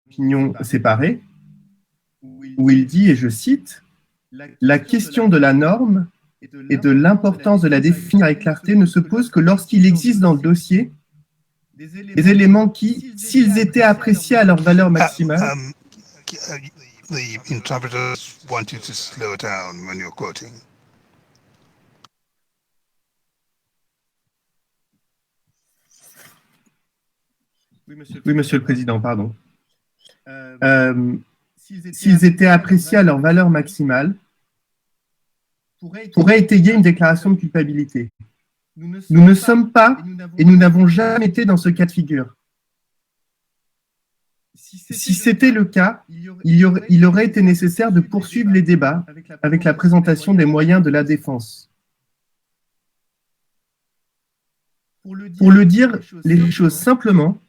opinion séparée, où il dit, et je cite, « La question de la norme et de l'importance de la définir avec clarté ne se pose que lorsqu'il existe dans le dossier des éléments qui, s'ils étaient appréciés à leur valeur maximale, The interpreters want you to slow down when you're quoting. Oui, Monsieur le Président, pardon. S'ils étaient appréciés à leur valeur maximale, pourraient étayer une déclaration de culpabilité. Nous ne sommes pas et nous n'avons jamais été dans ce cas de figure. Si c'était le cas, il aurait été nécessaire de poursuivre les débats avec la présentation des moyens de la défense. Pour le dire les choses simplement,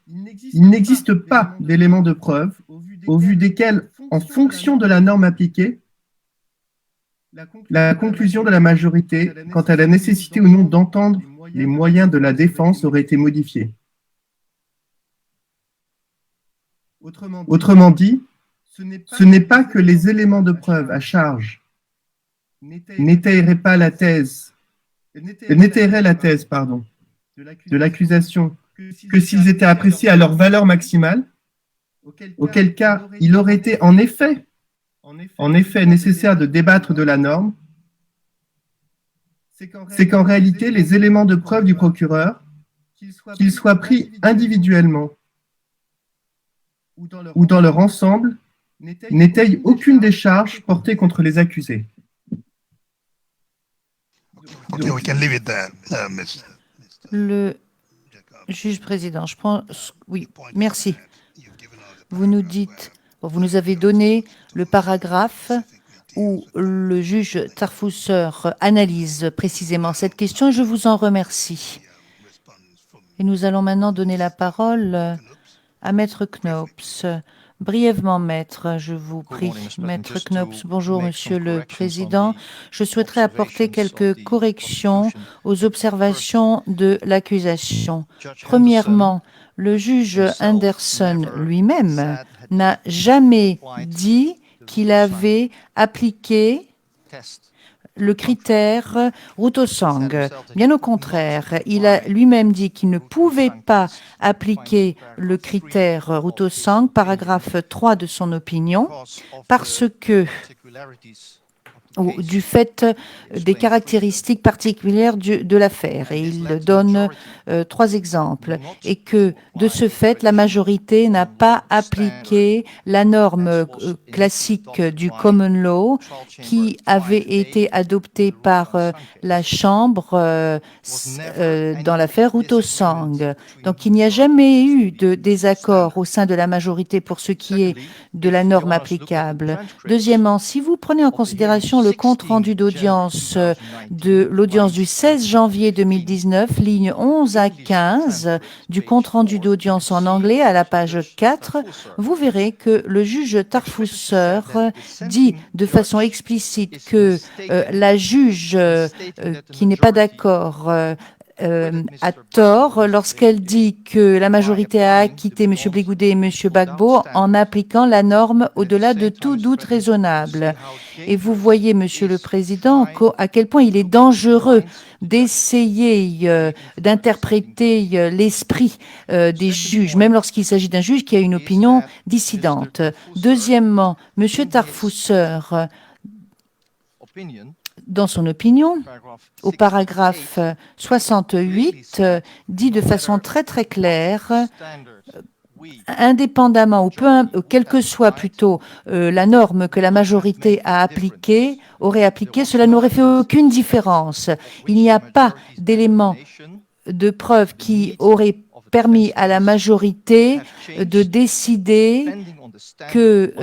il n'existe pas d'éléments de preuve au vu desquels, en fonction de la norme appliquée, la conclusion de la majorité quant à la nécessité ou non d'entendre les moyens de la défense aurait été modifiée. Autrement dit, ce n'est pas que les éléments de preuve à charge n'étayeraient la thèse de l'accusation que s'ils étaient appréciés à leur valeur maximale, auquel cas il aurait été en effet nécessaire de débattre de la norme, c'est qu'en réalité, les éléments de preuve du procureur, qu'ils soient pris individuellement ou dans leur ensemble, n'étayent aucune des charges portées contre les accusés. We can leave it there, Mr. Le juge président, je prends... Oui, merci. Vous nous dites, vous nous avez donné le paragraphe où le juge Tarfusser analyse précisément cette question et je vous en remercie. Et nous allons maintenant donner la parole à Maître Knops. Brièvement, Maître, je vous prie. Maître Knops, bonjour, Monsieur le Président. Je souhaiterais apporter quelques corrections aux observations de l'accusation. Premièrement, le juge Anderson lui-même n'a jamais dit qu'il avait appliqué le critère Rutosang. Bien au contraire, il a lui-même dit qu'il ne pouvait pas appliquer le critère Rutosang, paragraphe 3 de son opinion, parce que du fait des caractéristiques particulières de l'affaire. Et il donne 3 exemples. Et que, de ce fait, la majorité n'a pas appliqué la norme classique du common law qui avait été adoptée par la Chambre dans l'affaire Rutosang. Donc, il n'y a jamais eu de désaccord au sein de la majorité pour ce qui est de la norme applicable. Deuxièmement, si vous prenez en considération le compte-rendu d'audience de l'audience du 16 janvier 2019, lignes 11 à 15 du compte-rendu d'audience en anglais à la page 4, vous verrez que le juge Tarfusser dit de façon explicite que la juge qui n'est pas d'accord a tort lorsqu'elle dit que la majorité a acquitté M. Bligoudet et M. Gbagbo en appliquant la norme au-delà de tout doute raisonnable. Et vous voyez, Monsieur le Président, à quel point il est dangereux d'essayer d'interpréter l'esprit des juges, même lorsqu'il s'agit d'un juge qui a une opinion dissidente. Deuxièmement, M. Tarfusser, dans son opinion, au paragraphe 68, dit de façon très très claire, indépendamment ou quelle que soit plutôt la norme que la majorité aurait appliquée, cela n'aurait fait aucune différence. Il n'y a pas d'éléments de preuve qui auraient permis à la majorité de décider que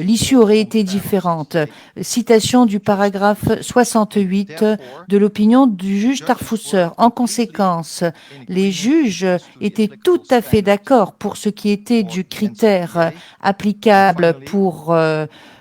l'issue aurait été différente. Citation du paragraphe 68 de l'opinion du juge Tarfusser. En conséquence, les juges étaient tout à fait d'accord pour ce qui était du critère applicable pour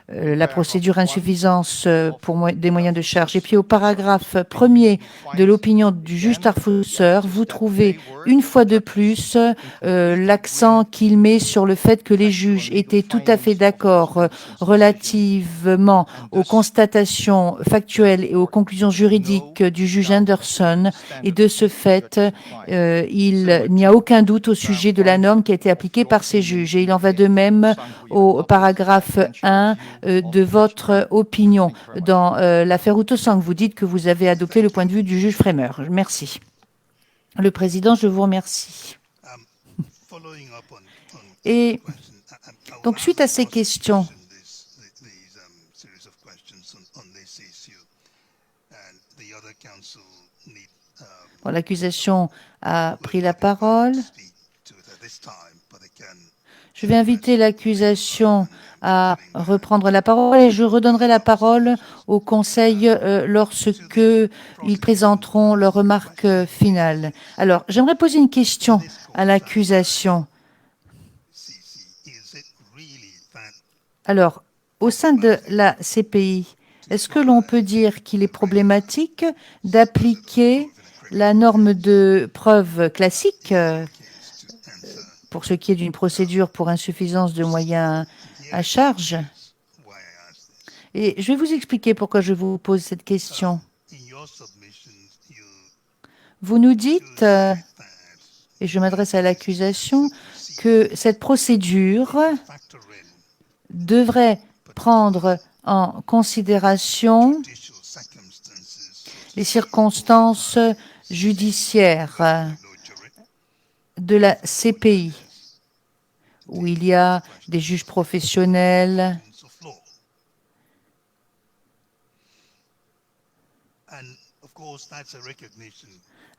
la procédure insuffisance pour des moyens de charge. Et puis au paragraphe 1er de l'opinion du juge Tarfusser, vous trouvez une fois de plus l'accent qu'il met sur le fait que les juges étaient tout à fait d'accord relativement aux constatations factuelles et aux conclusions juridiques du juge Anderson. Et de ce fait, il n'y a aucun doute au sujet de la norme qui a été appliquée par ces juges. Et il en va de même au paragraphe 1 de votre opinion. Dans l'affaire Outosang, vous dites que vous avez adopté le point de vue du juge Framer. Merci. Le président, je vous remercie. Et donc, suite à ces questions, bon, l'accusation a pris la parole. Je vais inviter l'accusation à reprendre la parole et je redonnerai la parole au Conseil lorsque ils présenteront leurs remarques finales. Alors, j'aimerais poser une question à l'accusation. Alors, au sein de la CPI, est-ce que l'on peut dire qu'il est problématique d'appliquer la norme de preuve classique pour ce qui est d'une procédure pour insuffisance de moyens à charge? Et je vais vous expliquer pourquoi je vous pose cette question. Vous nous dites, et je m'adresse à l'accusation, que cette procédure devrait prendre en considération les circonstances judiciaires de la CPI, où il y a des juges professionnels,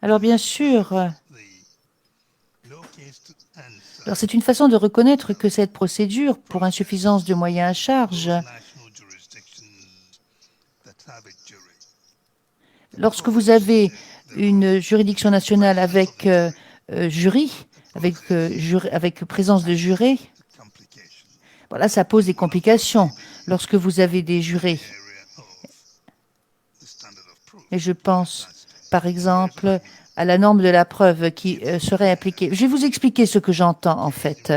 alors bien sûr, alors c'est une façon de reconnaître que cette procédure pour insuffisance de moyens à charge, lorsque vous avez une juridiction nationale avec jury, avec présence de jurés, voilà, ça pose des complications lorsque vous avez des jurés. Et je pense, par exemple, à la norme de la preuve qui serait appliquée. Je vais vous expliquer ce que j'entends, en fait.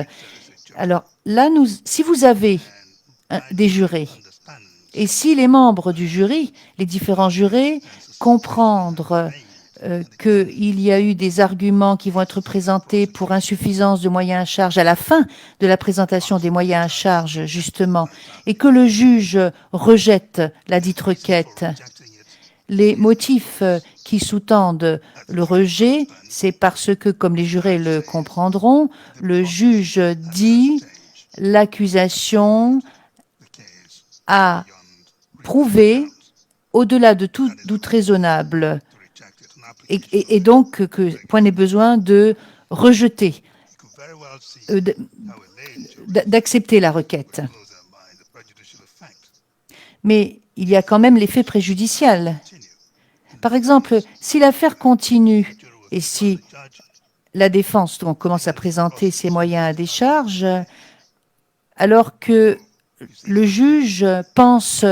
Alors, là, si vous avez des jurés, et si les membres du jury, les différents jurés, comprendre qu'il y a eu des arguments qui vont être présentés pour insuffisance de moyens à charge à la fin de la présentation des moyens à charge, justement, et que le juge rejette la dite requête, les motifs qui sous-tendent le rejet, c'est parce que, comme les jurés le comprendront, le juge dit l'accusation a prouvé, au-delà de tout doute raisonnable, et donc que point n'est besoin de rejeter, d'accepter la requête. Mais il y a quand même l'effet préjudicial. Par exemple, si l'affaire continue et si la défense donc, commence à présenter ses moyens à décharge, alors que le juge pense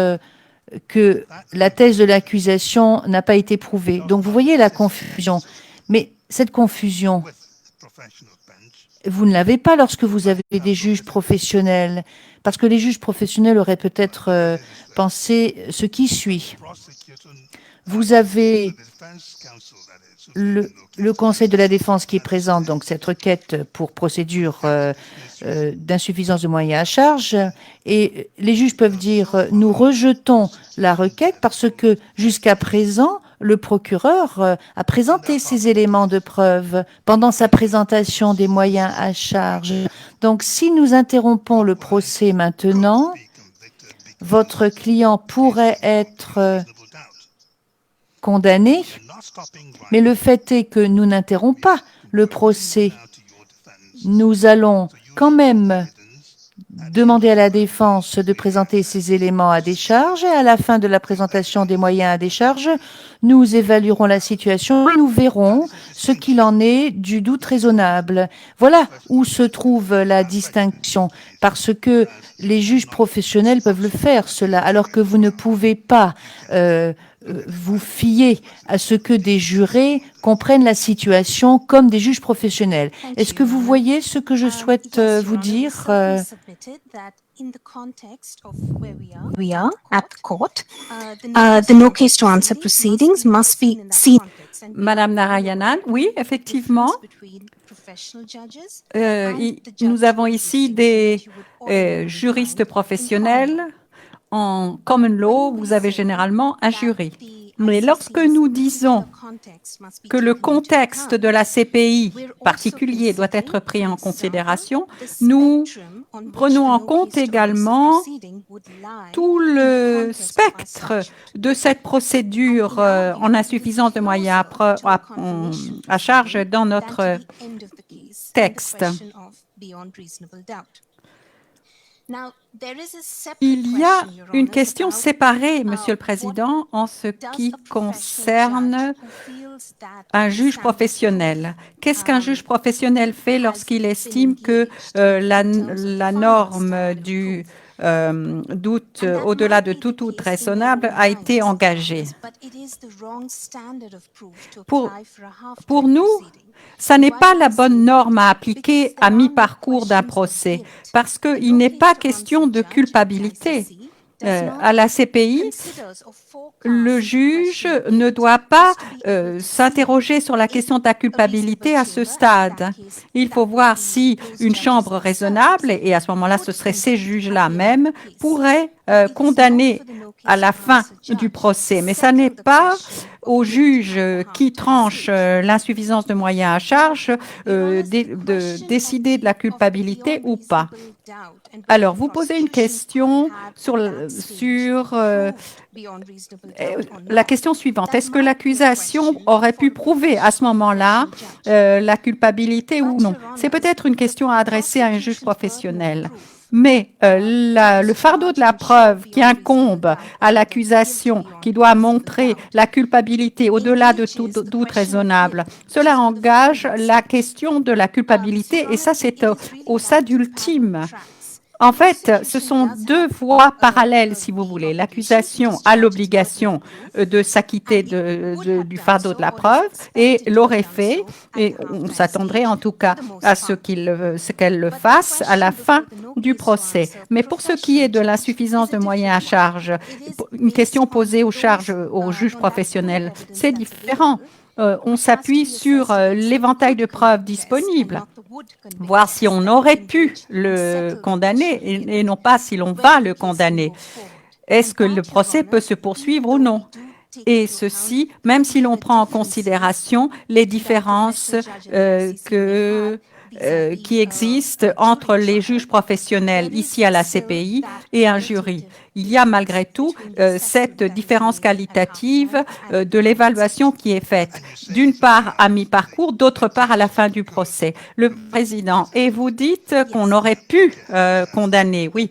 que la thèse de l'accusation n'a pas été prouvée. Donc vous voyez la confusion. Mais cette confusion, vous ne l'avez pas lorsque vous avez des juges professionnels, parce que les juges professionnels auraient peut-être pensé ce qui suit. Vous avez le Conseil de la défense qui présente donc cette requête pour procédure d'insuffisance de moyens à charge, et les juges peuvent dire nous rejetons la requête parce que jusqu'à présent le procureur a présenté ces éléments de preuve pendant sa présentation des moyens à charge. Donc si nous interrompons le procès maintenant, votre client pourrait être condamné, mais le fait est que nous n'interrompons pas le procès. Nous allons quand même demander à la défense de présenter ces éléments à décharge et à la fin de la présentation des moyens à décharge, nous évaluerons la situation et nous verrons ce qu'il en est du doute raisonnable. Voilà où se trouve la distinction, parce que les juges professionnels peuvent le faire, cela, alors que vous ne pouvez pas vous fier à ce que des jurés comprennent la situation comme des juges professionnels. Est-ce que vous voyez ce que je souhaite vous dire We are at the court. The no case to answer proceedings must be seen. Madame Narayanan, oui, effectivement, nous avons ici des juristes professionnels. En common law, vous avez généralement un jury. Mais lorsque nous disons que le contexte de la CPI particulier doit être pris en considération, nous prenons en compte également tout le spectre de cette procédure en insuffisance de moyens à charge dans notre texte. Il y a une question séparée, Monsieur le Président, en ce qui concerne un juge professionnel. Qu'est-ce qu'un juge professionnel fait lorsqu'il estime que la norme du doute au-delà de tout doute raisonnable a été engagée? Pour nous, ça n'est pas la bonne norme à appliquer à mi-parcours d'un procès, parce qu'il n'est pas question de culpabilité. À la CPI, le juge ne doit pas s'interroger sur la question de la culpabilité à ce stade. Il faut voir si une chambre raisonnable, et à ce moment-là, ce serait ces juges-là même, pourraient condamner à la fin du procès. Mais ça n'est pas au juge qui tranche l'insuffisance de moyens à charge de décider de la culpabilité ou pas. Alors, vous posez une question sur la question suivante. Est-ce que l'accusation aurait pu prouver à ce moment-là la culpabilité ou non? C'est peut-être une question à adresser à un juge professionnel. Mais le fardeau de la preuve qui incombe à l'accusation, qui doit montrer la culpabilité au-delà de tout doute raisonnable, cela engage la question de la culpabilité et ça, c'est au stade ultime. En fait, ce sont deux voies parallèles, si vous voulez. L'accusation a l'obligation de s'acquitter du fardeau de la preuve et l'aurait fait, et on s'attendrait en tout cas à ce qu'elle le fasse à la fin du procès. Mais pour ce qui est de l'insuffisance de moyens à charge, une question posée aux juges professionnels, c'est différent. On s'appuie sur l'éventail de preuves disponibles, voir si on aurait pu le condamner et non pas si l'on va le condamner. Est-ce que le procès peut se poursuivre ou non? Et ceci, même si l'on prend en considération les différences qui existent entre les juges professionnels ici à la CPI et un jury. Il y a malgré tout cette différence qualitative de l'évaluation qui est faite, d'une part à mi-parcours, d'autre part à la fin du procès. Le président, et vous dites qu'on aurait pu condamner, oui.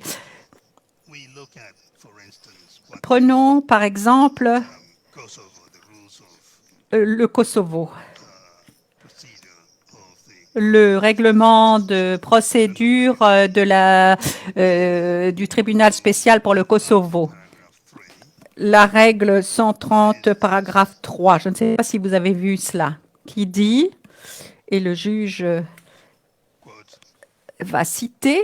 Prenons par exemple le Kosovo. Le règlement de procédure du tribunal spécial pour le Kosovo. La règle 130, paragraphe 3. Je ne sais pas si vous avez vu cela. Qui dit, et le juge va citer,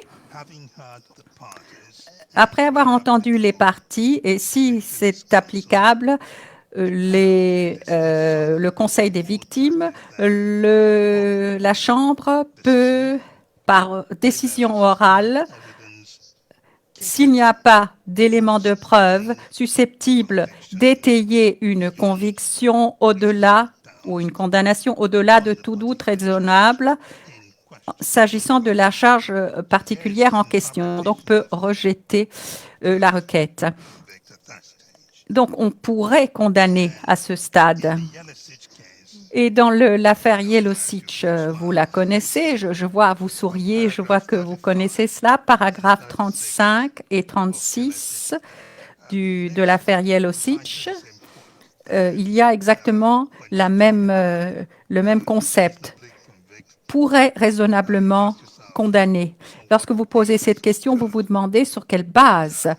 après avoir entendu les parties, et si c'est applicable, le Conseil des victimes, la Chambre peut, par décision orale, s'il n'y a pas d'éléments de preuve susceptibles d'étayer une conviction au-delà ou une condamnation au-delà de tout doute raisonnable, s'agissant de la charge particulière en question, donc peut rejeter la requête. Donc, on pourrait condamner à ce stade. Et dans l'affaire Yellowsitch, vous la connaissez, je vois, vous souriez, je vois que vous connaissez cela, paragraphe 35 et 36 de l'affaire Yellowsitch. Il y a exactement le même concept. Pourrait raisonnablement condamner. Lorsque vous posez cette question, vous vous demandez sur quelle base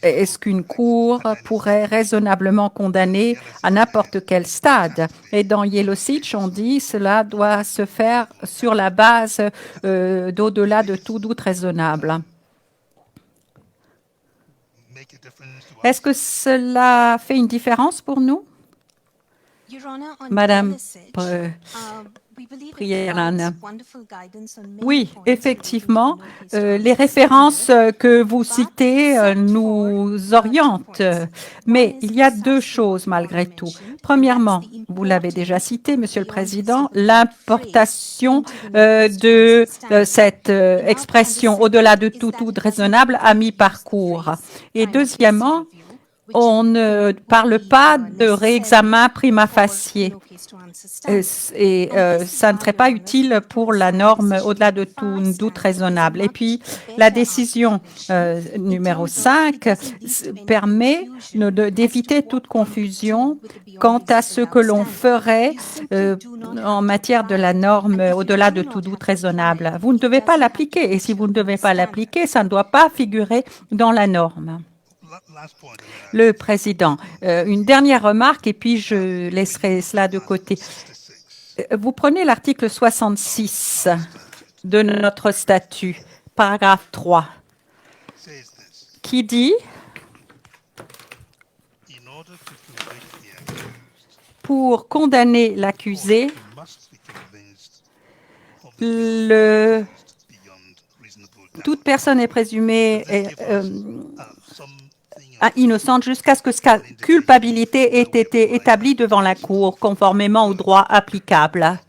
est-ce qu'une cour pourrait raisonnablement condamner à n'importe quel stade. Et dans Yellowsitch, on dit cela doit se faire sur la base d'au-delà de tout doute raisonnable. Est-ce que cela fait une différence pour nous? Madame Priyaran. Oui, effectivement, les références que vous citez nous orientent, mais il y a deux choses malgré tout. Premièrement, vous l'avez déjà cité, Monsieur le Président, l'importation de cette expression au-delà de tout doute raisonnable à mi-parcours. Et deuxièmement, on ne parle pas de réexamen prima facie et ça ne serait pas utile pour la norme au-delà de tout doute raisonnable. Et puis, la décision numéro 5 permet d'éviter toute confusion quant à ce que l'on ferait en matière de la norme au-delà de tout doute raisonnable. Vous ne devez pas l'appliquer et si vous ne devez pas l'appliquer, ça ne doit pas figurer dans la norme. Le Président, une dernière remarque et puis je laisserai cela de côté. Vous prenez l'article 66 de notre statut, paragraphe 3, qui dit « Pour condamner l'accusé, toute personne est présumée innocente jusqu'à ce que sa culpabilité ait été établie devant la Cour, conformément au droit applicable. »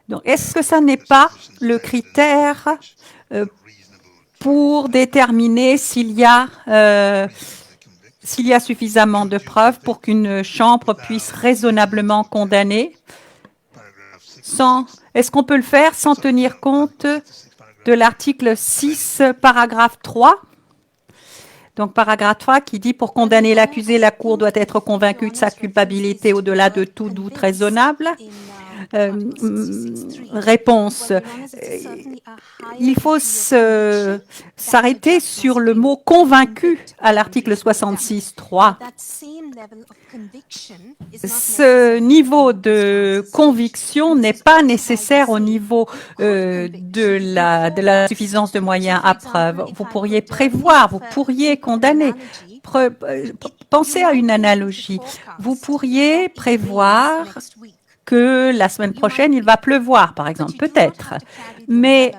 Donc, est-ce que ça n'est pas le critère pour déterminer s'il y a suffisamment de preuves pour qu'une chambre puisse raisonnablement condamner? Est-ce qu'on peut le faire sans tenir compte de l'article 6, paragraphe 3? Donc, paragraphe 3 qui dit « Pour condamner l'accusé, la Cour doit être convaincue de sa culpabilité au-delà de tout doute raisonnable. » Réponse. Il faut s'arrêter sur le mot « convaincu » à l'article 66.3. Ce niveau de conviction n'est pas nécessaire au niveau de la suffisance de moyens à preuve. Vous pourriez prévoir, vous pourriez condamner. Pensez à une analogie. Vous pourriez prévoir que la semaine prochaine, il va pleuvoir, par exemple, peut-être. Mais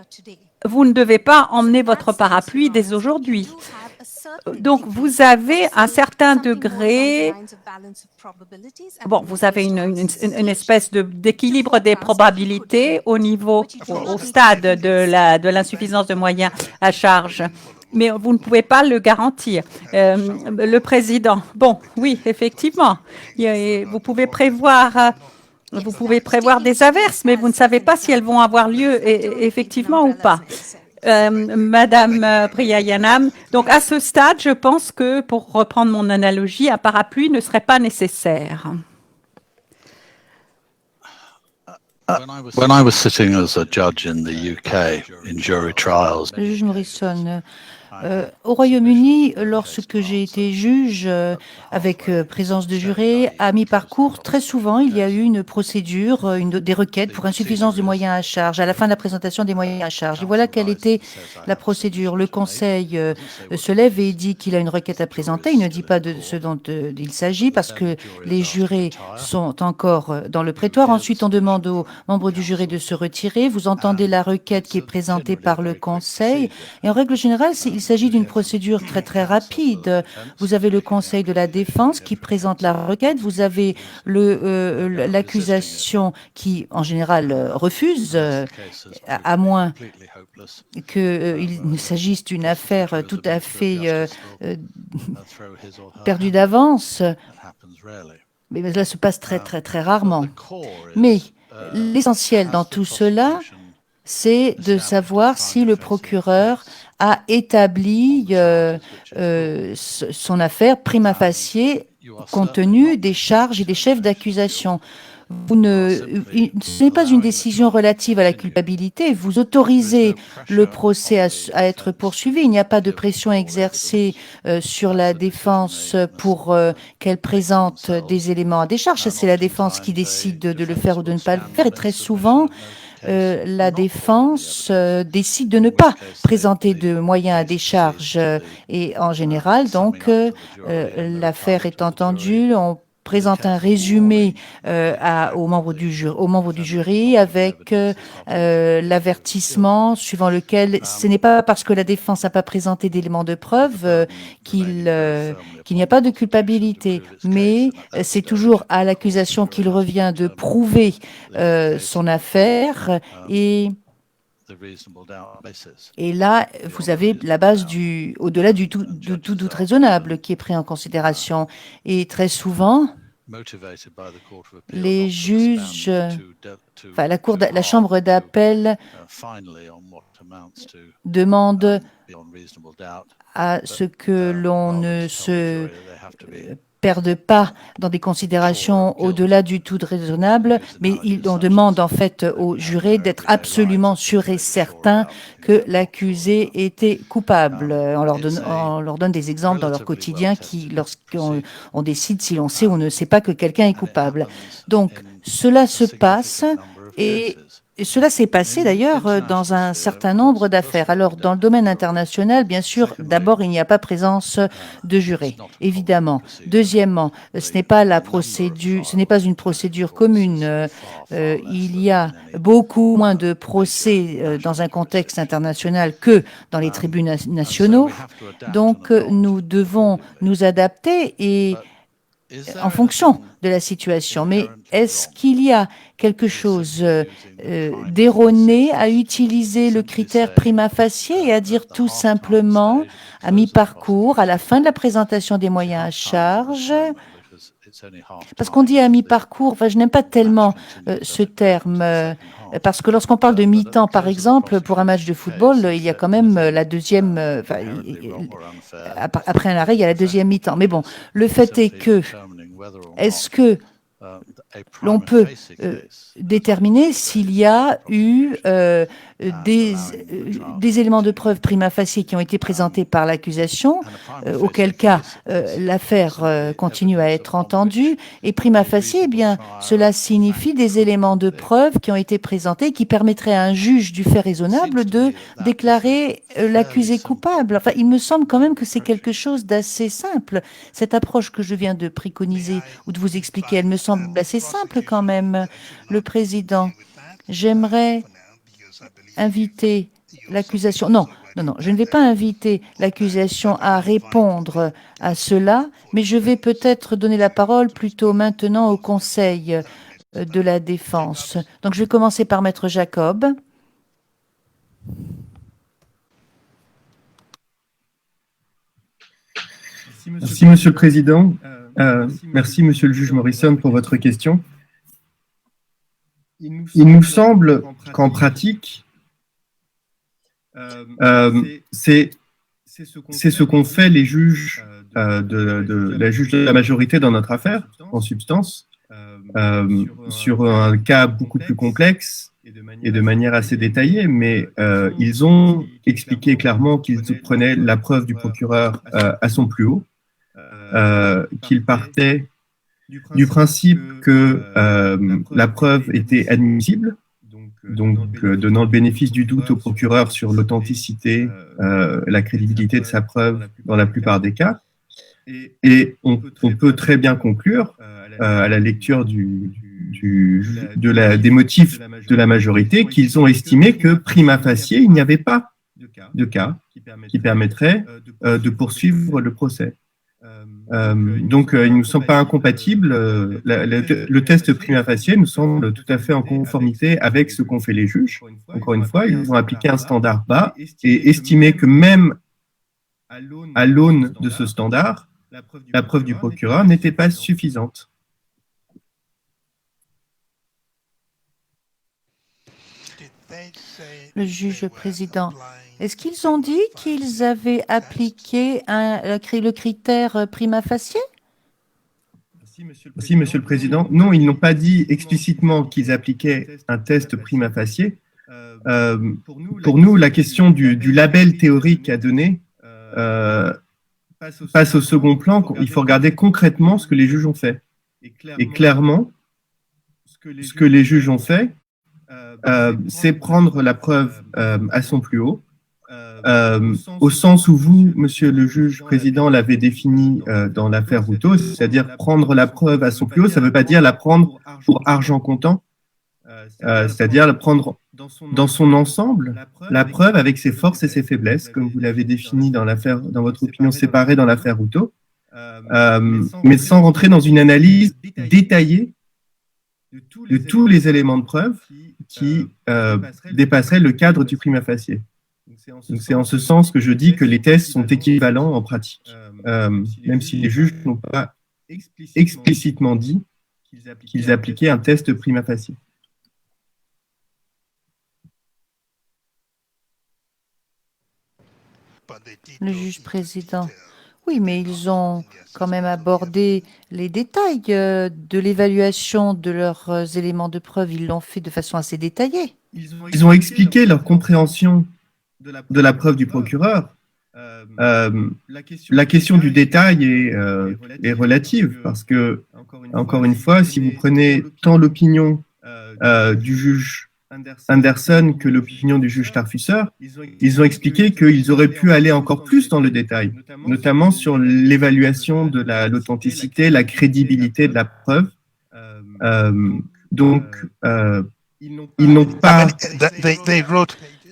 vous ne devez pas emmener votre parapluie dès aujourd'hui. Donc, vous avez un certain degré, vous avez une espèce d'équilibre des probabilités au stade de l'insuffisance de moyens à charge. Mais vous ne pouvez pas le garantir. Le Président, oui, effectivement, vous pouvez prévoir des averses, mais vous ne savez pas si elles vont avoir lieu effectivement ou pas. Madame Priyayanam, donc à ce stade, je pense que, pour reprendre mon analogie, un parapluie ne serait pas nécessaire. When I was sitting as a judge in the UK in jury trials, Le juge Morrison, au Royaume-Uni, lorsque j'ai été juge avec présence de jurés, à mi-parcours, très souvent, il y a eu une procédure, des requêtes pour insuffisance de moyens à charge, à la fin de la présentation des moyens à charge. Et voilà quelle était la procédure. Le Conseil se lève et dit qu'il a une requête à présenter. Il ne dit pas de ce dont il s'agit parce que les jurés sont encore dans le prétoire. Ensuite, on demande aux membres du jury de se retirer. Vous entendez la requête qui est présentée par le Conseil. Et en règle générale, il s'agit d'une procédure très très rapide. Vous avez le Conseil de la défense qui présente la requête, vous avez l'accusation qui en général refuse, à moins qu'il s'agisse d'une affaire tout à fait perdue d'avance. Mais cela se passe très, très, très rarement. Mais l'essentiel dans tout cela, c'est de savoir si le procureur a établi son affaire prima facie compte tenu des charges et des chefs d'accusation. Ce n'est pas une décision relative à la culpabilité. Vous autorisez le procès à être poursuivi. Il n'y a pas de pression exercée sur la défense pour qu'elle présente des éléments à décharge. C'est la défense qui décide de le faire ou de ne pas le faire. Et très souvent, la défense décide de ne pas présenter de moyens à décharge. Et en général, donc, l'affaire est entendue. On présente un résumé aux membres du jury avec l'avertissement suivant lequel ce n'est pas parce que la défense n'a pas présenté d'éléments de preuve qu'il n'y a pas de culpabilité, mais c'est toujours à l'accusation qu'il revient de prouver son affaire et là, vous avez la base au-delà du tout doute raisonnable qui est pris en considération. Et très souvent, les juges, la chambre d'appel demande à ce que l'on ne se perdent pas dans des considérations au-delà du tout raisonnable, mais on demande en fait aux jurés d'être absolument sûrs et certains que l'accusé était coupable. On leur donne des exemples dans leur quotidien lorsqu'on décide si l'on sait ou ne sait pas que quelqu'un est coupable. Donc, cela se passe et cela s'est passé d'ailleurs dans un certain nombre d'affaires. Alors, dans le domaine international, bien sûr, d'abord, il n'y a pas présence de jurés, évidemment. Deuxièmement, ce n'est pas une procédure commune. Il y a beaucoup moins de procès dans un contexte international que dans les tribunaux nationaux. Donc, nous devons nous adapter et en fonction de la situation. Mais est-ce qu'il y a quelque chose d'erroné à utiliser le critère prima facie et à dire tout simplement à mi-parcours, à la fin de la présentation des moyens à charge? Parce qu'on dit à mi-parcours, je n'aime pas tellement ce terme, parce que lorsqu'on parle de mi-temps, par exemple, pour un match de football, il y a quand même la deuxième, après un arrêt, il y a la deuxième mi-temps. Mais bon, le fait est que, est-ce que l'on peut déterminer s'il y a eu des éléments de preuve prima facie qui ont été présentés par l'accusation, auquel cas l'affaire continue à être entendue. Et prima facie, eh bien, cela signifie des éléments de preuve qui ont été présentés et qui permettraient à un juge du fait raisonnable de déclarer l'accusé coupable. Enfin, il me semble quand même que c'est quelque chose d'assez simple. Cette approche que je viens de préconiser ou de vous expliquer, elle me semble assez simple quand même. Le président, j'aimerais inviter l'accusation. Non, je ne vais pas inviter l'accusation à répondre à cela, mais je vais peut-être donner la parole plutôt maintenant au Conseil de la Défense. Donc, je vais commencer par Maître Jacob. Merci, Monsieur le Président. Merci, Monsieur le juge Morrison, pour votre question. Il nous semble qu'en pratique, c'est ce qu'ont fait les juges la juge de la majorité dans notre affaire, en substance, sur un cas beaucoup plus complexe et de manière assez détaillée, mais ils ont expliqué clairement qu'ils prenaient la preuve du procureur à son plus haut, qu'ils partaient du principe que la preuve était admissible, donc donnant le bénéfice du doute au procureur sur l'authenticité, la crédibilité de sa preuve dans la plupart des cas. Et on peut très bien conclure, à la lecture des motifs de la majorité, qu'ils ont estimé que prima facie, il n'y avait pas de cas qui permettrait de poursuivre le procès. Donc, il ne nous semble pas incompatible. Le test prima facie nous semble tout à fait en conformité avec ce qu'ont fait les juges. Encore une fois, ils ont appliqué un standard bas et estimé que même à l'aune de ce standard, la preuve du procureur n'était pas suffisante. Le juge président, est-ce qu'ils ont dit qu'ils avaient appliqué le critère prima facie? Si, Monsieur le Président. Non, ils n'ont pas dit explicitement qu'ils appliquaient un test prima facie. Pour nous, la question du label théorique à donner passe au second plan. Il faut regarder concrètement ce que les juges ont fait. Et clairement, ce que les juges ont fait, c'est prendre la preuve à son plus haut, au sens où vous, Monsieur le juge président, l'avez défini dans l'affaire Routot, c'est-à-dire prendre la preuve à son plus haut. Ça ne veut pas dire la prendre pour argent comptant, c'est-à-dire la prendre dans son ensemble, la preuve avec ses forces et ses faiblesses, comme vous l'avez défini dans votre opinion séparée dans l'affaire Routot, mais sans rentrer dans une analyse détaillée de tous les éléments de preuve qui dépasseraient le cadre du prima facie. Donc c'est en ce sens que je dis que les tests sont équivalents en pratique, même si les juges n'ont pas explicitement dit qu'ils appliquaient un test prima facie. Le juge président. Oui, mais ils ont quand même abordé les détails de l'évaluation de leurs éléments de preuve. Ils l'ont fait de façon assez détaillée. Ils ont expliqué leur compréhension de la preuve du procureur. La question du détail est relative parce que, encore une fois, si vous prenez tant l'opinion du juge Anderson que l'opinion du juge Tarfusser, ils ont expliqué qu'ils auraient pu aller encore plus dans le détail, notamment sur l'évaluation de l'authenticité, la crédibilité de la preuve. Donc, ils n'ont pas...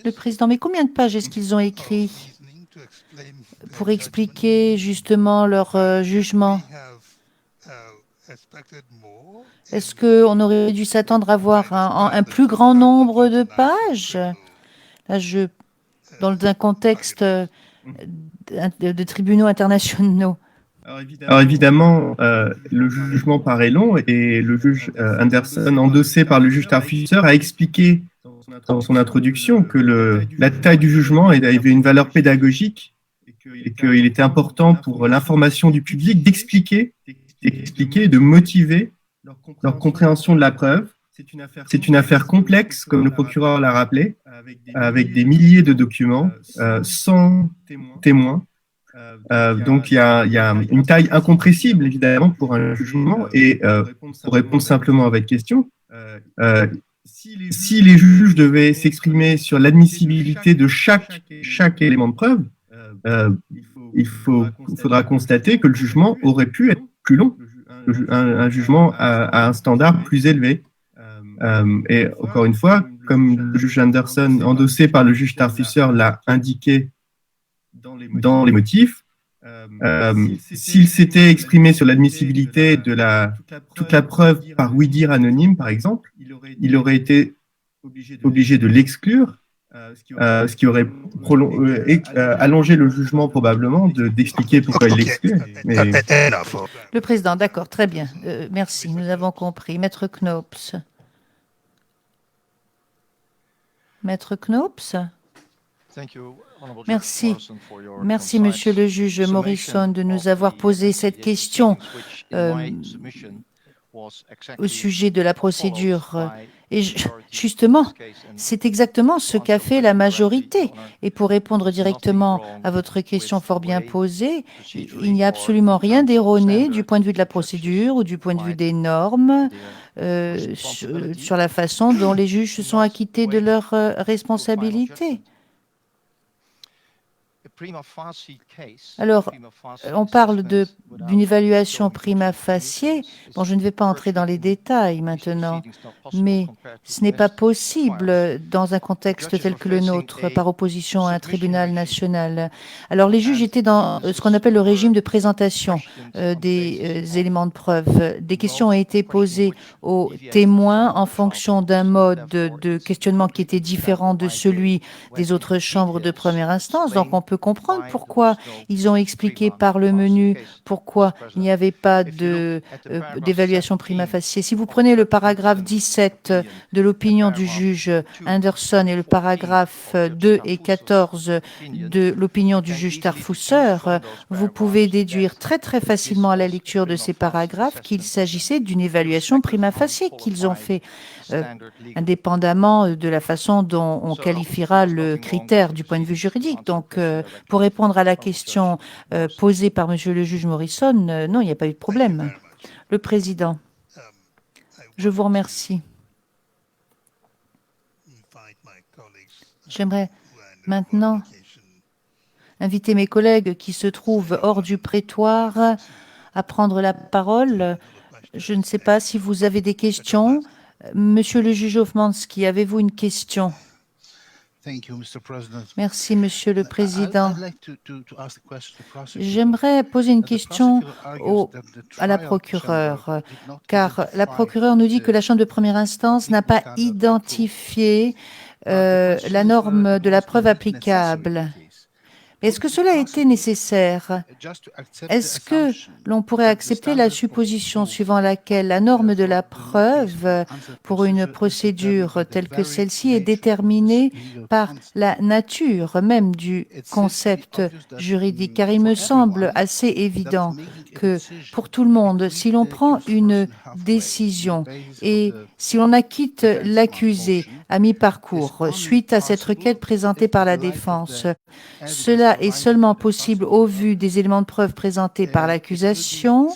Le président, mais combien de pages est-ce qu'ils ont écrit pour expliquer justement leur jugement? Est-ce qu'on aurait dû s'attendre à voir un plus grand nombre de pages? Là, dans un contexte de tribunaux internationaux. Alors évidemment, le jugement paraît long et le juge Anderson, endossé par le juge Tarfusser, a expliqué dans son introduction que la taille du jugement avait une valeur pédagogique et qu'il était important pour l'information du public d'expliquer et de motiver leur compréhension de la preuve. C'est une affaire complexe, comme le procureur l'a rappelé, avec des milliers de documents, sans témoins. Donc il y a une taille incompressible, évidemment, pour un jugement. Et pour répondre simplement à votre question, si les juges devaient s'exprimer sur l'admissibilité de chaque élément de preuve, il faudra constater que le jugement aurait pu être plus long, un jugement à un standard plus élevé. Et encore une fois, comme le juge Anderson, endossé par le juge Tarfusser, l'a indiqué dans les motifs, s'il s'était exprimé sur l'admissibilité de toute la preuve par oui-dire anonyme, par exemple, il aurait été obligé de l'exclure, ce qui aurait allongé le jugement probablement d'expliquer pourquoi il l'exclut. Mais... Le président, d'accord, très bien. Merci, nous avons compris. Maître Knops. Maître Knops. Merci. Merci, Monsieur le juge Morrison, de nous avoir posé cette question au sujet de la procédure. Et justement, c'est exactement ce qu'a fait la majorité. Et pour répondre directement à votre question fort bien posée, il n'y a absolument rien d'erroné du point de vue de la procédure ou du point de vue des normes sur la façon dont les juges se sont acquittés de leurs responsabilités. Alors, on parle d'une évaluation prima facie. Bon, je ne vais pas entrer dans les détails maintenant, mais ce n'est pas possible dans un contexte tel que le nôtre, par opposition à un tribunal national. Alors, les juges étaient dans ce qu'on appelle le régime de présentation des éléments de preuve. Des questions ont été posées aux témoins en fonction d'un mode de questionnement qui était différent de celui des autres chambres de première instance. Donc, on peut comprendre pourquoi ils ont expliqué par le menu pourquoi il n'y avait pas d'évaluation prima facie. Si vous prenez le paragraphe 17 de l'opinion du juge Anderson et le paragraphe 2 et 14 de l'opinion du juge Tarfusser, vous pouvez déduire très très facilement à la lecture de ces paragraphes qu'il s'agissait d'une évaluation prima facie qu'ils ont fait, indépendamment de la façon dont on qualifiera le critère du point de vue juridique. Donc, pour répondre à la question posée par Monsieur le juge Morrison, non, il n'y a pas eu de problème. Le président, je vous remercie. J'aimerais maintenant inviter mes collègues qui se trouvent hors du prétoire à prendre la parole. Je ne sais pas si vous avez des questions. Monsieur le juge Hofmanski, avez-vous une question? Merci, Monsieur le Président. J'aimerais poser une question à la procureure, car la procureure nous dit que la Chambre de première instance n'a pas identifié la norme de la preuve applicable. Est-ce que cela a été nécessaire? Est-ce que l'on pourrait accepter la supposition suivant laquelle la norme de la preuve pour une procédure telle que celle-ci est déterminée par la nature même du concept juridique? Car il me semble assez évident que pour tout le monde, si l'on prend une décision et si l'on acquitte l'accusé à mi-parcours suite à cette requête présentée par la défense, cela est seulement possible au vu des éléments de preuve présentés par l'accusation.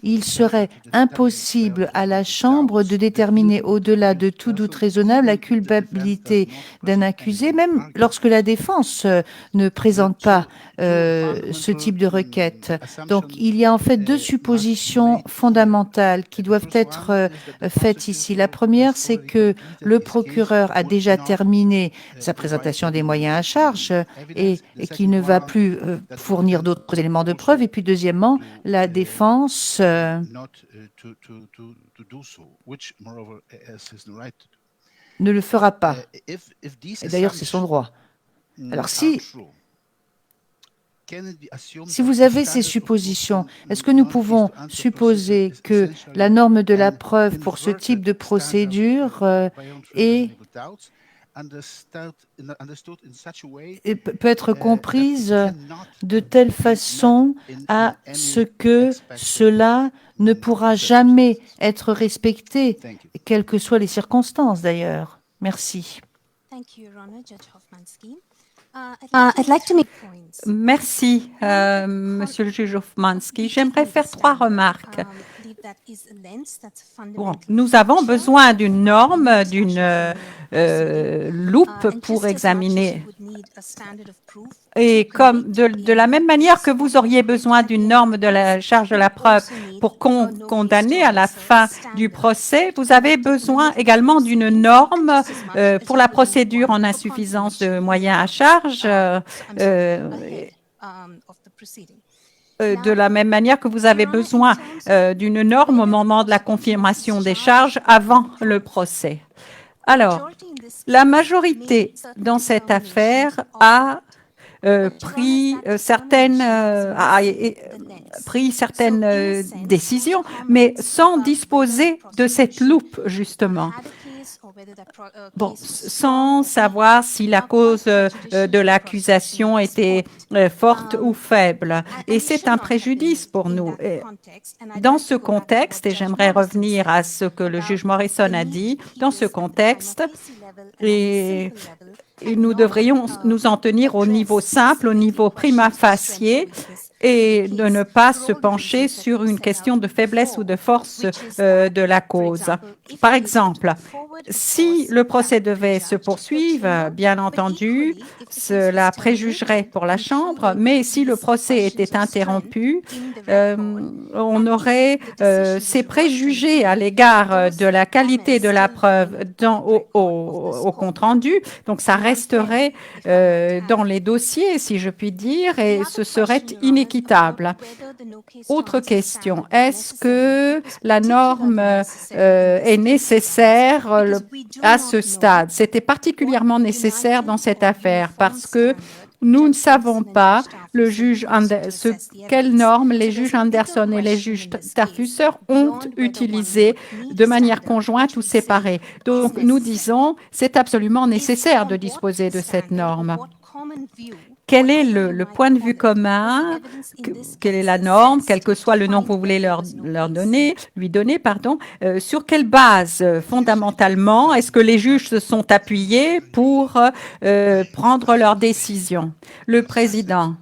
Il serait impossible à la Chambre de déterminer au-delà de tout doute raisonnable la culpabilité d'un accusé, même lorsque la défense ne présente pas ce type de requête. Donc, il y a en fait deux suppositions fondamentales qui doivent être faites ici. La première, c'est que le procureur a déjà terminé sa présentation des moyens à charge et qu'il ne va plus fournir d'autres éléments de preuve. Et puis, deuxièmement, la défense ne le fera pas. Et d'ailleurs, c'est son droit. Alors, si vous avez ces suppositions, est-ce que nous pouvons supposer que la norme de la preuve pour ce type de procédure peut être comprise de telle façon à ce que cela ne pourra jamais être respecté, quelles que soient les circonstances d'ailleurs? Merci. Merci, Monsieur le juge Hofmanski. J'aimerais faire trois remarques. Bon, nous avons besoin d'une norme, d'une loupe pour examiner. Et comme de la même manière que vous auriez besoin d'une norme de la charge de la preuve pour condamner à la fin du procès, vous avez besoin également d'une norme pour la procédure en insuffisance de moyens à charge. De la même manière que vous avez besoin d'une norme au moment de la confirmation des charges avant le procès. Alors, la majorité dans cette affaire a pris certaines décisions, mais sans disposer de cette loupe, justement. Bon, sans savoir si la cause de l'accusation était forte ou faible. Et c'est un préjudice pour nous. Dans ce contexte, et j'aimerais revenir à ce que le juge Morrison a dit, dans ce contexte, et nous devrions nous en tenir au niveau simple, au niveau prima facie, et de ne pas se pencher sur une question de faiblesse ou de force de la cause. Par exemple, si le procès devait se poursuivre, bien entendu, cela préjugerait pour la Chambre, mais si le procès était interrompu, on aurait ces préjugés à l'égard de la qualité de la preuve au compte-rendu, donc ça resterait dans les dossiers, si je puis dire, et ce serait inéquitable. Autre question, est-ce que la norme est nécessaire à ce stade? C'était particulièrement nécessaire dans cette affaire parce que Nous ne savons pas quelles normes les juges Anderson et les juges Tarfusser ont utilisées de manière conjointe ou séparée. Donc, nous disons c'est absolument nécessaire de disposer de cette norme. Quel est le point de vue commun? Quelle est la norme, quel que soit le nom que vous voulez lui donner, sur quelle base, fondamentalement, est-ce que les juges se sont appuyés pour prendre leurs décisions? Le président.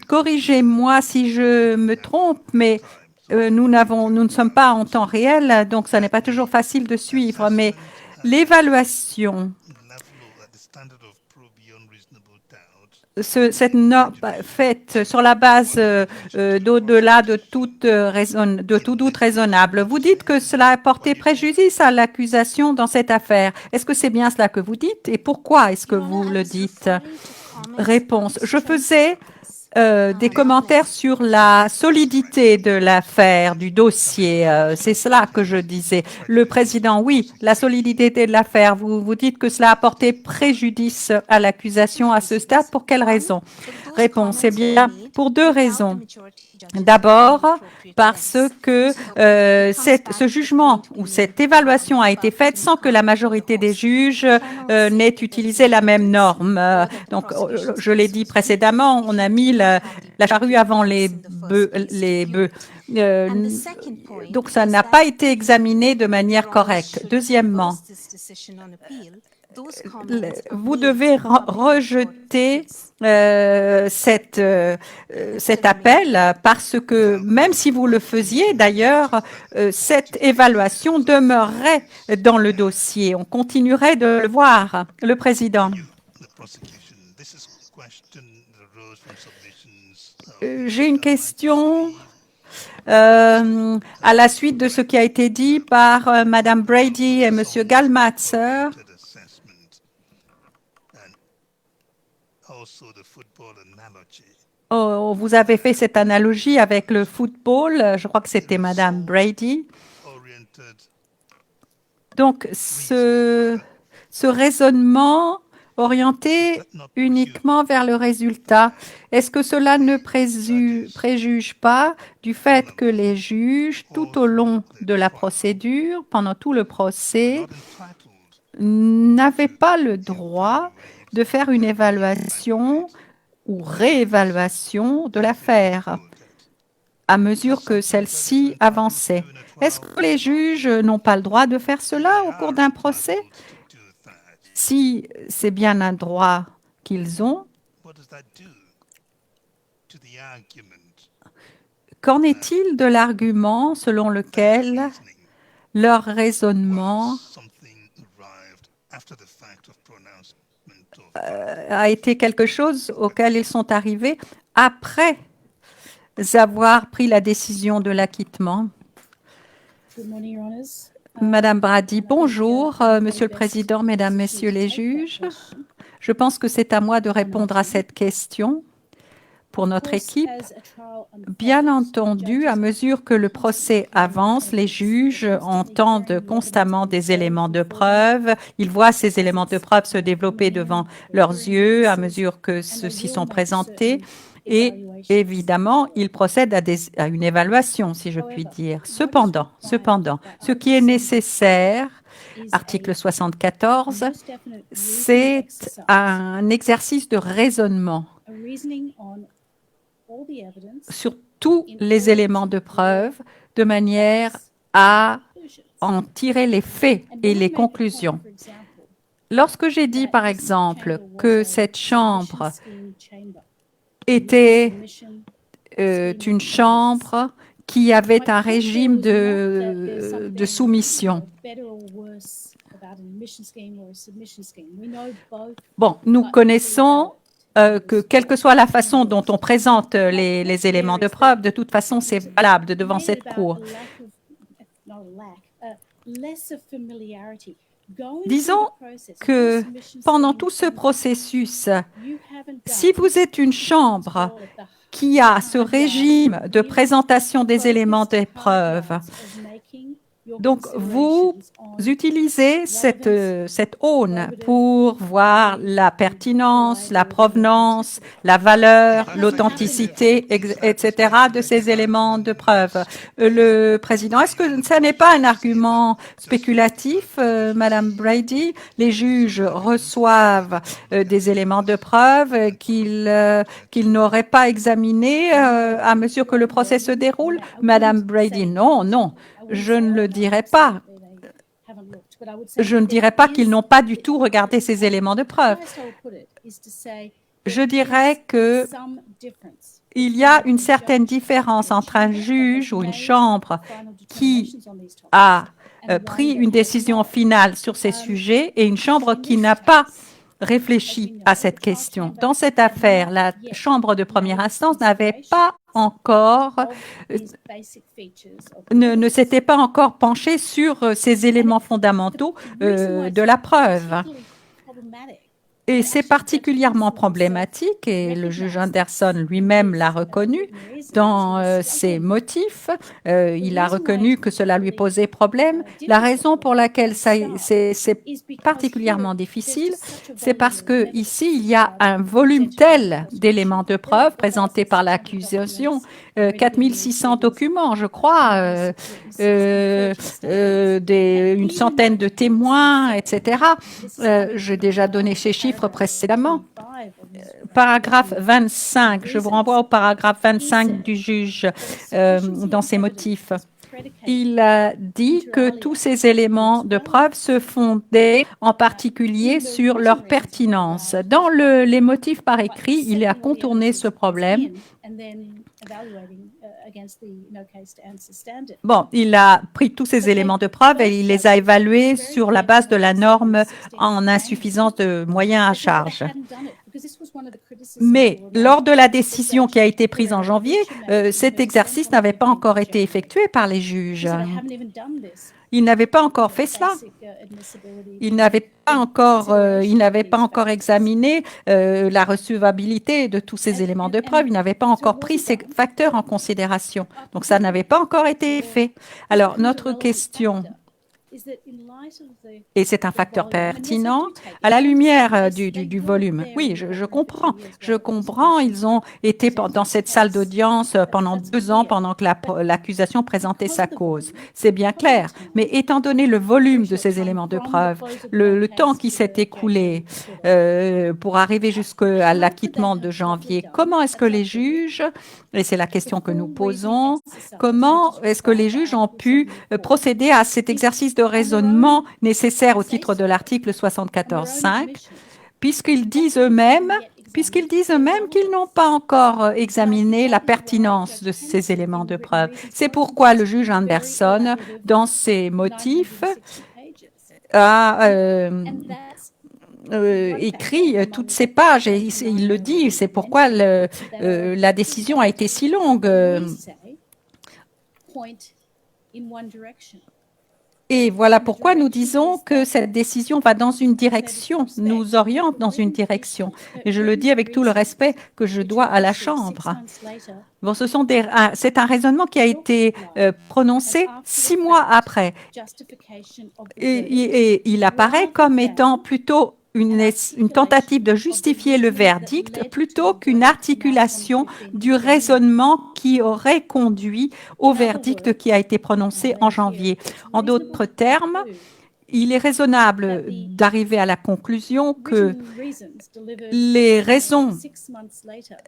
Corrigez-moi si je me trompe, mais nous ne sommes pas en temps réel, donc ça n'est pas toujours facile de suivre, mais l'évaluation, cette norme faite sur la base d'au-delà de tout doute raisonnable. Vous dites que cela a porté préjudice à l'accusation dans cette affaire. Est-ce que c'est bien cela que vous dites et pourquoi est-ce que vous le dites? Réponse. Je faisais des commentaires sur la solidité de l'affaire, du dossier. C'est cela que je disais. Le président, oui, la solidité de l'affaire. Vous dites que cela a porté préjudice à l'accusation à ce stade. Pour quelle raison? Réponse. Eh bien, pour deux raisons. D'abord, parce que ce jugement ou cette évaluation a été faite sans que la majorité des juges n'ait utilisé la même norme. Donc, je l'ai dit précédemment, on a mis la charrue avant les bœufs. Donc, ça n'a pas été examiné de manière correcte. Deuxièmement, vous devez rejeter cet appel parce que même si vous le faisiez, d'ailleurs, cette évaluation demeurerait dans le dossier. On continuerait de le voir. Le président. J'ai une question à la suite de ce qui a été dit par Madame Brady et Monsieur Gallmatzer. Oh, vous avez fait cette analogie avec le football, je crois que c'était Madame Brady. Donc, ce raisonnement orienté uniquement vers le résultat, est-ce que cela ne préjuge pas du fait que les juges, tout au long de la procédure, pendant tout le procès, n'avaient pas le droit de faire une évaluation ou réévaluation de l'affaire à mesure que celle-ci avançait? Est-ce que les juges n'ont pas le droit de faire cela au cours d'un procès? Si c'est bien un droit qu'ils ont, qu'en est-il de l'argument selon lequel leur raisonnement a été quelque chose auquel ils sont arrivés après avoir pris la décision de l'acquittement? Madame Brady, bonjour. Monsieur le Président, Mesdames, Messieurs les juges, je pense que c'est à moi de répondre à cette question pour notre équipe. Bien entendu, à mesure que le procès avance, les juges entendent constamment des éléments de preuve. Ils voient ces éléments de preuve se développer devant leurs yeux à mesure que ceux-ci sont présentés. Et évidemment, ils procèdent à une évaluation, si je puis dire. Cependant, ce qui est nécessaire, article 74, c'est un exercice de raisonnement sur tous les éléments de preuve de manière à en tirer les faits et les conclusions. Lorsque j'ai dit, par exemple, que cette chambre était une chambre qui avait un régime de soumission. Bon, nous connaissons que quelle que soit la façon dont on présente les éléments de preuve, de toute façon, c'est valable devant cette cour. Disons que pendant tout ce processus, si vous êtes une chambre qui a ce régime de présentation des éléments de preuve, Donc, vous utilisez cette aune pour voir la pertinence, la provenance, la valeur, l'authenticité, etc. de ces éléments de preuve. Le président, est-ce que ça n'est pas un argument spéculatif, Madame Brady? Les juges reçoivent des éléments de preuve qu'ils n'auraient pas examinés à mesure que le procès se déroule? Madame Brady, non, non. Je ne le dirais pas. Je ne dirais pas qu'ils n'ont pas du tout regardé ces éléments de preuve. Je dirais que il y a une certaine différence entre un juge ou une chambre qui a pris une décision finale sur ces sujets et une chambre qui n'a pas réfléchi à cette question. Dans cette affaire, la chambre de première instance n'avait pas encore, ne s'était pas encore penchée sur ces éléments fondamentaux de la preuve. Et c'est particulièrement problématique, et le juge Anderson lui-même l'a reconnu dans ses motifs. Il a reconnu que cela lui posait problème. La raison pour laquelle c'est particulièrement difficile, c'est parce que ici il y a un volume tel d'éléments de preuve présentés par l'accusation, 4600 documents, je crois, une centaine de témoins, etc. J'ai déjà donné ces chiffres précédemment. Paragraphe 25, je vous renvoie au paragraphe 25 du juge dans ses motifs. Il a dit que tous ces éléments de preuve se fondaient en particulier sur leur pertinence. Dans les motifs par écrit, il a contourné ce problème. Bon, il a pris tous ces éléments de preuve et il les a évalués sur la base de la norme en insuffisance de moyens à charge. Mais lors de la décision qui a été prise en janvier, cet exercice n'avait pas encore été effectué par les juges. Ils n'avaient pas encore fait cela. Ils n'avaient pas encore examiné la recevabilité de tous ces éléments de preuve. Ils n'avaient pas encore pris ces facteurs en considération. Donc, ça n'avait pas encore été fait. Alors, notre question, et c'est un facteur pertinent, à la lumière du volume. Oui, je comprends. Je comprends. Ils ont été dans cette salle d'audience pendant 2 ans pendant que l'accusation présentait sa cause. C'est bien clair. Mais étant donné le volume de ces éléments de preuve, le temps qui s'est écoulé pour arriver jusqu'à l'acquittement de janvier, comment est-ce que les juges, et c'est la question que nous posons, comment est-ce que les juges ont pu procéder à cet exercice de raisonnement nécessaire au titre de l'article 74.5, puisqu'ils disent eux-mêmes qu'ils n'ont pas encore examiné la pertinence de ces éléments de preuve. C'est pourquoi le juge Anderson, dans ses motifs, a écrit toutes ces pages, et il le dit, c'est pourquoi la décision a été si longue. Et voilà pourquoi nous disons que cette décision va dans une direction, nous oriente dans une direction. Et je le dis avec tout le respect que je dois à la Chambre. Bon, c'est un raisonnement qui a été prononcé 6 mois après. Et il apparaît comme étant plutôt une tentative de justifier le verdict plutôt qu'une articulation du raisonnement qui aurait conduit au verdict qui a été prononcé en janvier. En d'autres termes, il est raisonnable d'arriver à la conclusion que les raisons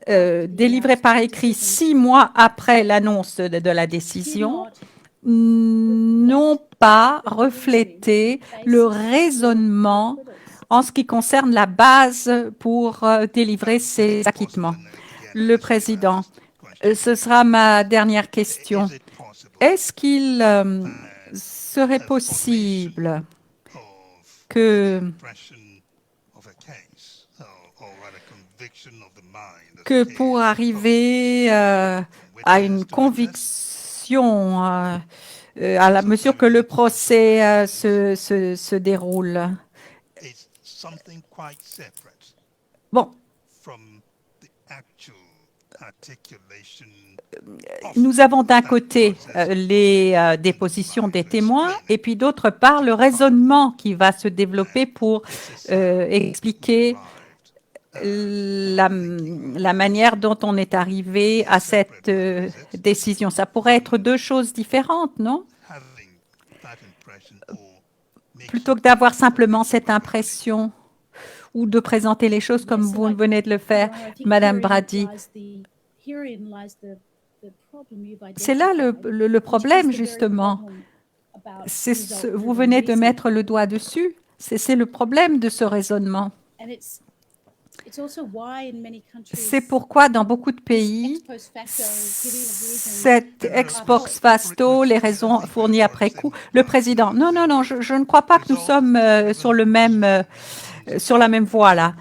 délivrées par écrit 6 mois après l'annonce de la décision n'ont pas reflété le raisonnement en ce qui concerne la base pour délivrer ces acquittements. Le président, ce sera ma dernière question. Est-ce qu'il serait possible que pour arriver à une conviction à la mesure que le procès se déroule? Bon, nous avons d'un côté les dépositions des témoins et puis d'autre part le raisonnement qui va se développer pour expliquer la manière dont on est arrivé à cette décision. Ça pourrait être deux choses différentes, non? Plutôt que d'avoir simplement cette impression ou de présenter les choses comme vous venez de le faire, Madame Brady. C'est là le problème, justement. Vous venez de mettre le doigt dessus. C'est le problème de ce raisonnement. C'est pourquoi dans beaucoup de pays, cette ex post facto, les raisons fournies après coup, le président, non, je ne crois pas que nous sommes sur la même voie là.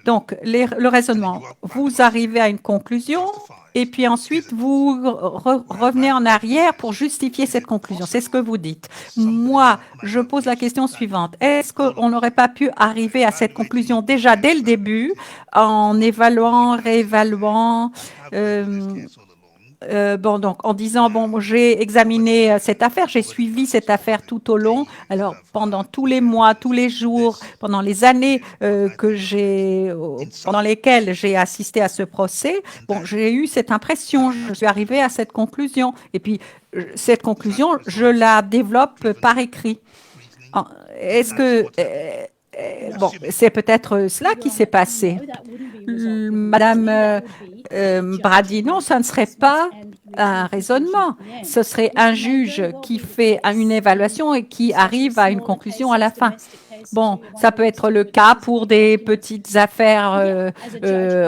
Donc, le raisonnement, vous arrivez à une conclusion et puis ensuite, vous revenez en arrière pour justifier cette conclusion. C'est ce que vous dites. Moi, je pose la question suivante. Est-ce qu'on n'aurait pas pu arriver à cette conclusion déjà dès le début en évaluant, réévaluant donc en disant, j'ai examiné cette affaire, j'ai suivi cette affaire tout au long. Alors, pendant tous les mois, tous les jours, pendant les années pendant lesquelles j'ai assisté à ce procès, j'ai eu cette impression, je suis arrivée à cette conclusion. Et puis, cette conclusion, je la développe par écrit. Est-ce que... c'est peut-être cela qui s'est passé. Madame Brady, non, ça ne serait pas un raisonnement. Ce serait un juge qui fait une évaluation et qui arrive à une conclusion à la fin. Ça peut être le cas pour des petites affaires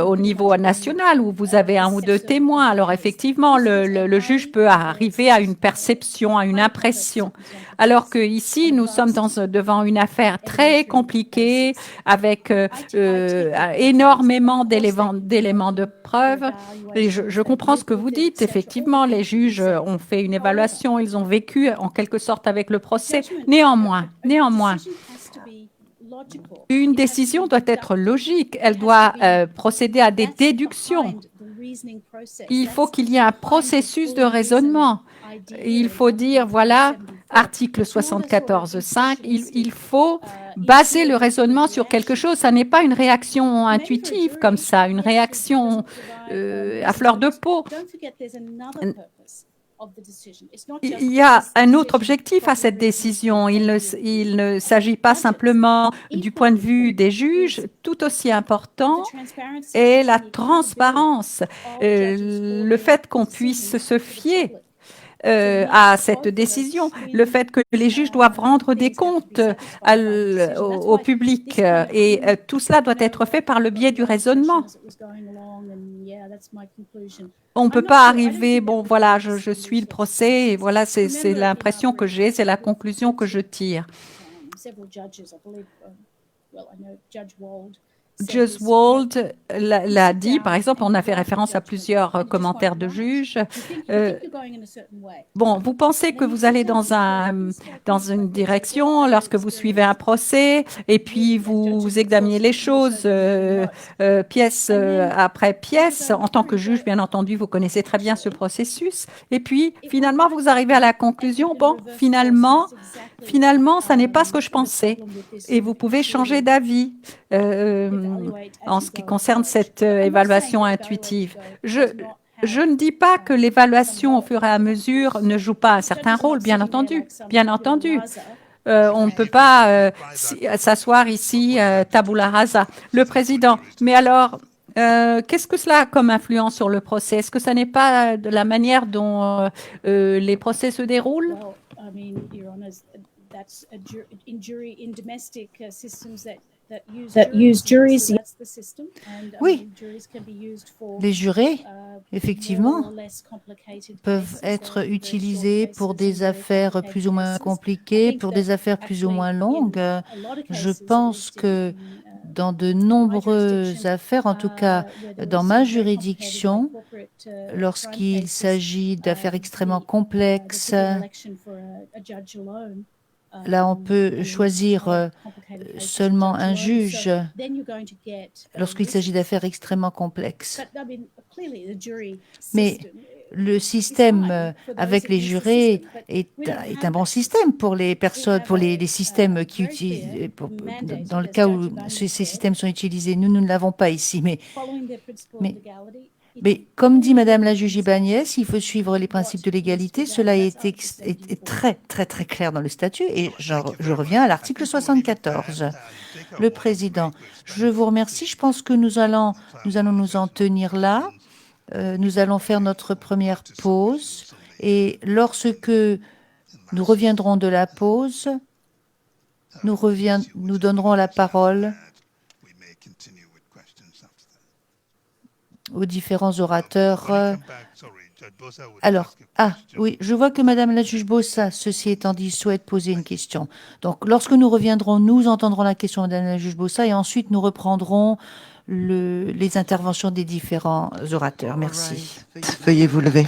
au niveau national où vous avez un ou deux témoins. Alors effectivement, le juge peut arriver à une perception, à une impression. Alors qu'ici, nous sommes devant une affaire très compliquée avec énormément d'éléments de preuve. Et je comprends ce que vous dites. Effectivement, les juges ont fait une évaluation, ils ont vécu en quelque sorte avec le procès. Néanmoins, une décision doit être logique. Elle doit procéder à des déductions. Il faut qu'il y ait un processus de raisonnement. Il faut dire, voilà, article 74.5, il faut baser le raisonnement sur quelque chose. Ça n'est pas une réaction intuitive comme ça, une réaction à fleur de peau. Il y a un autre objectif à cette décision. Il ne s'agit pas simplement du point de vue des juges, tout aussi important est la transparence, le fait qu'on puisse se fier à cette décision, le fait que les juges doivent rendre des comptes au public et tout cela doit être fait par le biais du raisonnement. On ne peut pas arriver, voilà, je suis le procès et voilà, c'est l'impression que j'ai, c'est la conclusion que je tire. Judge Wald l'a dit, par exemple, on a fait référence à plusieurs commentaires de juges. Vous pensez que vous allez dans une direction lorsque vous suivez un procès et puis vous examinez les choses pièce après pièce. En tant que juge, bien entendu, vous connaissez très bien ce processus. Et puis, finalement, vous arrivez à la conclusion, finalement, ça n'est pas ce que je pensais. Et vous pouvez changer d'avis. En ce qui concerne cette évaluation intuitive. Je ne dis pas que l'évaluation au fur et à mesure ne joue pas un certain rôle, bien entendu. On ne peut pas s'asseoir ici tabula rasa. Le président, mais alors, qu'est-ce que cela a comme influence sur le procès? Est-ce que ça n'est pas de la manière dont les procès se déroulent? Oui, les jurés, effectivement, peuvent être utilisés pour des affaires plus ou moins compliquées, pour des affaires plus ou moins longues. Je pense que dans de nombreuses affaires, en tout cas dans ma juridiction, lorsqu'il s'agit d'affaires extrêmement complexes, là, on peut choisir seulement un juge lorsqu'il s'agit d'affaires extrêmement complexes. Mais le système avec les jurés est un bon système pour les personnes, pour les systèmes qui utilisent, dans le cas où ces systèmes sont utilisés. Nous ne l'avons pas ici, mais comme dit Madame la juge Ibanez, il faut suivre les principes de l'égalité. Cela est très, très, très clair dans le statut. Et je reviens à l'article 74. Le président, je vous remercie. Je pense que nous allons nous en tenir là. Nous allons faire notre première pause. Et lorsque nous reviendrons de la pause, nous donnerons la parole aux différents orateurs. Alors, oui, je vois que Madame la juge Bossa, ceci étant dit, souhaite poser une question. Donc, lorsque nous reviendrons, nous entendrons la question de Madame la juge Bossa et ensuite nous reprendrons les interventions des différents orateurs. Merci. Veuillez vous lever.